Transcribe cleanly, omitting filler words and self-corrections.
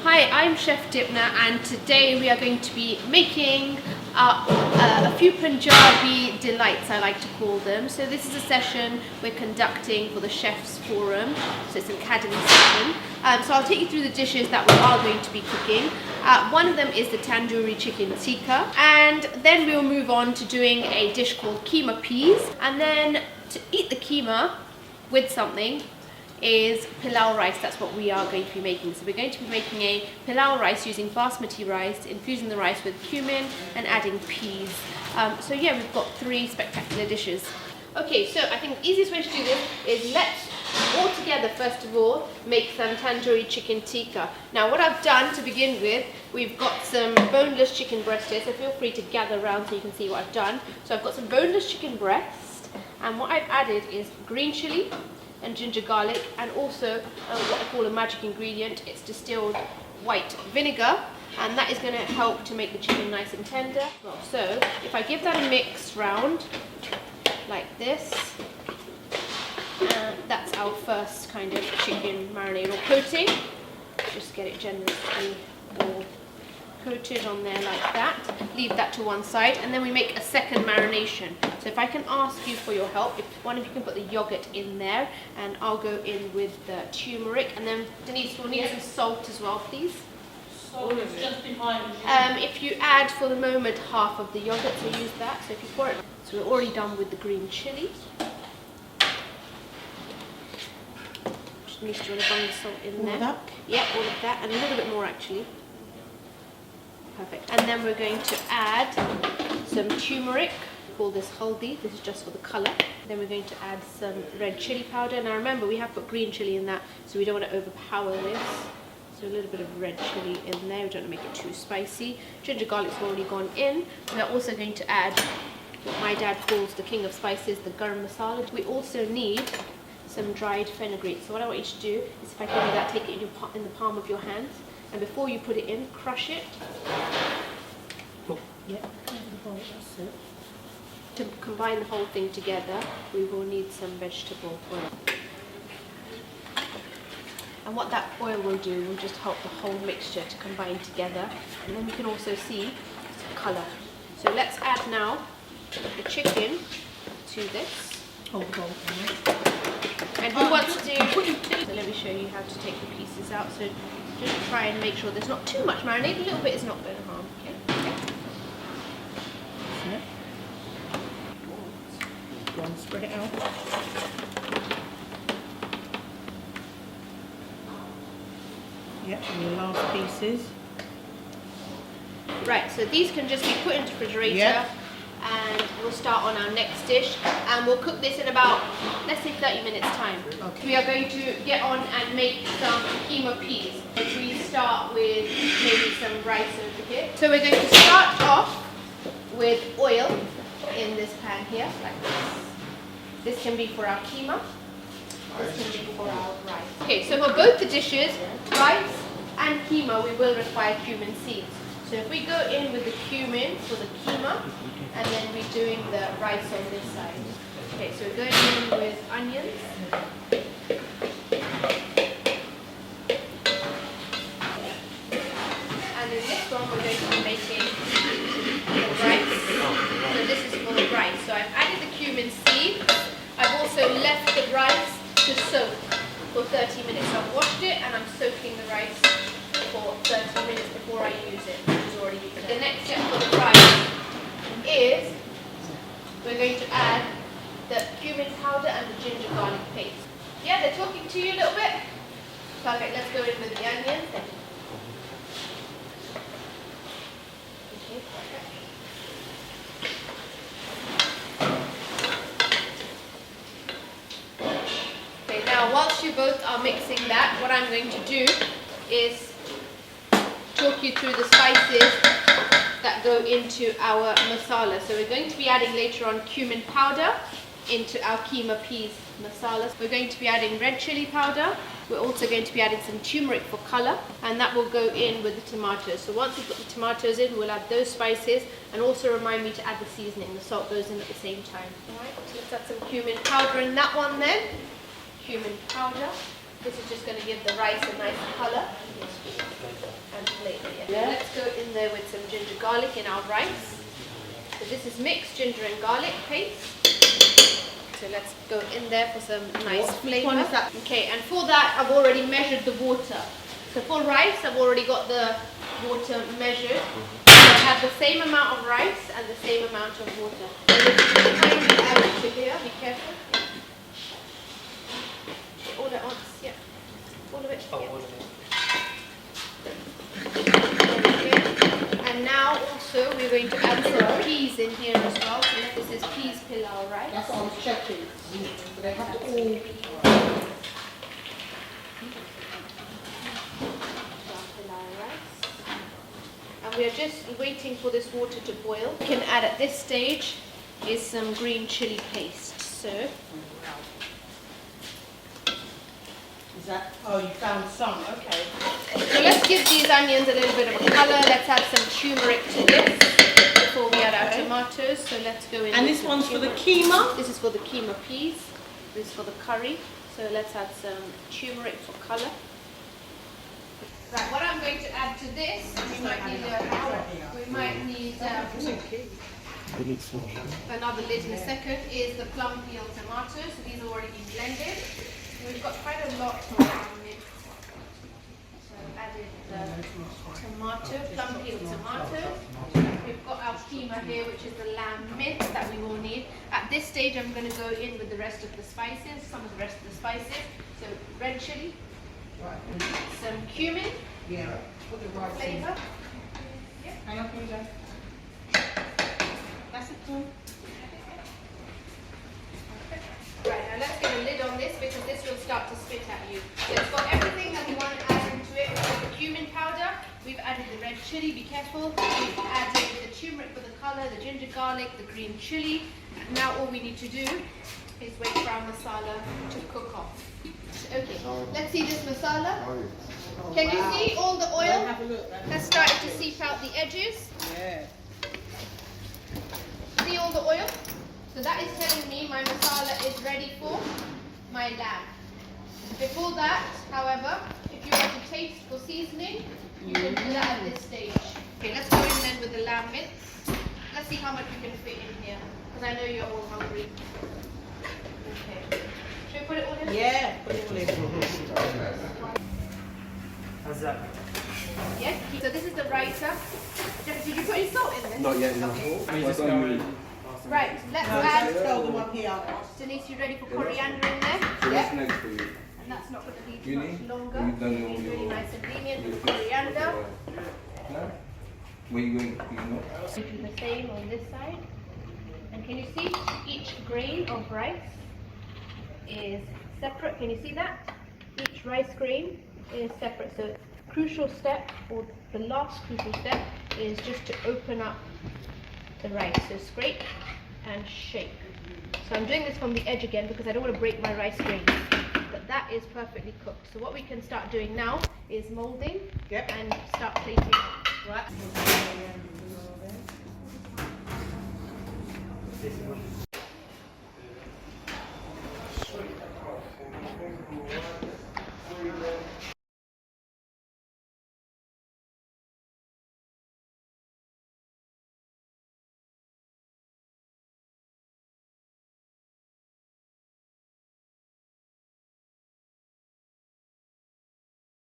Hi, I'm Chef Dipna and today we are going to be making a few Punjabi delights, I like to call them. So this is a session we're conducting for the Chefs Forum, so it's an academy session. So I'll take you through the dishes that we are going to be cooking. One of them is the Tandoori chicken tikka, and then we'll move on to doing a dish called Keema peas, and then to eat the keema with something is pilau rice. That's what we are going to be making. So we're going to be making a pilau rice using basmati rice, infusing the rice with cumin and adding peas. So yeah, we've got three spectacular dishes. Okay, so I think the easiest way to do this is let's all together first of all make some tandoori chicken tikka. Now what I've done to begin with, we've got some boneless chicken breast here, so feel free to gather around so you can see what I've done. So I've got some boneless chicken breast, and what I've added is green chilli and ginger garlic, and also what I call a magic ingredient. It's distilled white vinegar, and that is going to help to make the chicken nice and tender. So if I give that a mix round like this, that's our first kind of chicken marinade or coating. Just get it generously all coated on there like that. Leave that to one side, and then we make a second marination. So if I can ask you for your help, if one of you can put the yogurt in there, and I'll go in with the turmeric, and then Denise will need some salt as well, please. Salt is just behind you. If you add for the moment half of the yogurt, so use that. So if you pour it, so we're already done with the green chilli. Just need to bung the salt in there. All of that? Yeah, all of that, and a little bit more actually. Perfect. And then we're going to add some turmeric. We call this haldi. This is just for the colour. Then we're going to add some red chili powder. Now remember, we have put green chili in that, so we don't want to overpower this. So a little bit of red chili in there. We don't want to make it too spicy. Ginger garlic's already gone in. We're also going to add what my dad calls the king of spices, the garam masala. We also need some dried fenugreek. So what I want you to do is, if I give you that, take it in the palm of your hands. And before you put it in, crush it. Yeah. To combine the whole thing together, we will need some vegetable oil. And what that oil will do will just help the whole mixture to combine together. And then we can also see some colour. So let's add now the chicken to this. Hold the bowl. And who wants to do... So let me show you how to take the pieces out. So just try and make sure there's not too much marinade. A little bit is not going to harm. Okay. Go on, spread it out. Yep, and the last pieces. Right, so these can just be put into the refrigerator. Yep. And we'll start on our next dish, and we'll cook this in about, let's say, 30 minutes time. Okay. We are going to get on and make some keema peas. We start with maybe some rice over here. So we're going to start off with oil in this pan here, like this. This can be for our keema. This can be for our rice. Okay, so for both the dishes, rice and keema, we will require cumin seeds. So if we go in with the cumin for the keema, and then we're doing the rice on this side. Okay, so we're going in with onions. And in this one, we're going to be making the rice. So this is for the rice. So I've added the cumin seed. I've also left the rice to soak for 30 minutes. So I've washed it, and I'm soaking the rice for 30 minutes before I use it. The next step for the rice is we're going to add the cumin powder and the ginger garlic paste. Yeah, they're talking to you a little bit? Perfect, let's go in with the onions. Okay, perfect. Okay, now whilst you both are mixing that, what I'm going to do is talk you through the spices that go into our masala. So we're going to be adding later on cumin powder into our keema peas masala. We're going to be adding red chili powder. We're also going to be adding some turmeric for colour, and that will go in with the tomatoes. So once we've got the tomatoes in, we'll add those spices, and also remind me to add the seasoning. The salt goes in at the same time. Alright, so let's add some cumin powder in that one then. Cumin powder. This is just going to give the rice a nice colour and flavour. Yeah. Let's go in there with some ginger garlic in our rice. So this is mixed ginger and garlic paste. So let's go in there for some nice flavour. What one is that? Okay, and for that I've already measured the water. So for rice I've already got the water measured. So I have the same amount of rice and the same amount of water. So kindly add it to here, be careful. All at once, yeah. All of it. Oh, yeah. all of it. And now also we're going to add some peas in here as well. So this is peas pilau, right? That's what I was checking. But they have to all... Pilau rice. And we are just waiting for this water to boil. We can add at this stage is some green chili paste. So Is that... Oh, you found some. Okay. So let's give these onions a little bit of colour. Let's add some turmeric to this before we add our tomatoes. So let's go in. And with this some one's for the turmeric. keema? This is for the keema peas. This is for the curry. So let's add some turmeric for colour. Right, what I'm going to add to this, we might need another lid in a second, is the plum peel tomatoes. So these have already been blended. We've got quite a lot of mix. So I've added the tomato, plum peel tomatoes. We've got our keema here, which is the lamb mince that we will need. At this stage, I'm going to go in with the rest of the spices, some of the rest of the spices. So red chili, some cumin, Yeah. Put the rice in. flavour. Hang on, please. That's it, Tom. Right, now let's get a lid on this because this will start to spit at you. So it's got everything that we want to add into it. We've got the cumin powder, we've added the red chili, be careful. We've added the turmeric for the colour, the ginger garlic, the green chili. And now all we need to do is wait for our masala to cook off. Okay, let's see this masala. Can you see all the oil Have a look. that's starting to seep out the edges? Yeah. See all the oil? So that is telling me my masala is ready for my lamb. Before that, however, if you want to taste for seasoning, you can do that at this stage. Okay, let's go in then with the lamb mince. Let's see how much we can fit in here, because I know you're all hungry. Okay. Should we put it all in? Yeah. Put it all in. How's that? Yes. So this is the raita. Did you put any salt in this? Not yet, no. Okay. Let me just go and Right, let's No, add. just tell them up here. Denise, you ready for coriander in there? So what's next for you? And that's not going to be You much need? longer. You've done all It's really your- nice and lenient with coriander. No? Where you going? You know? Do the same on this side. And can you see each grain of rice is separate? Can you see that? Each rice grain is separate. So crucial step, or the last crucial step, is just to open up the rice. So scrape and shake. So I'm doing this from the edge again because I don't want to break my rice grains. But that is perfectly cooked. So what we can start doing now is molding and start plating. Right. this one.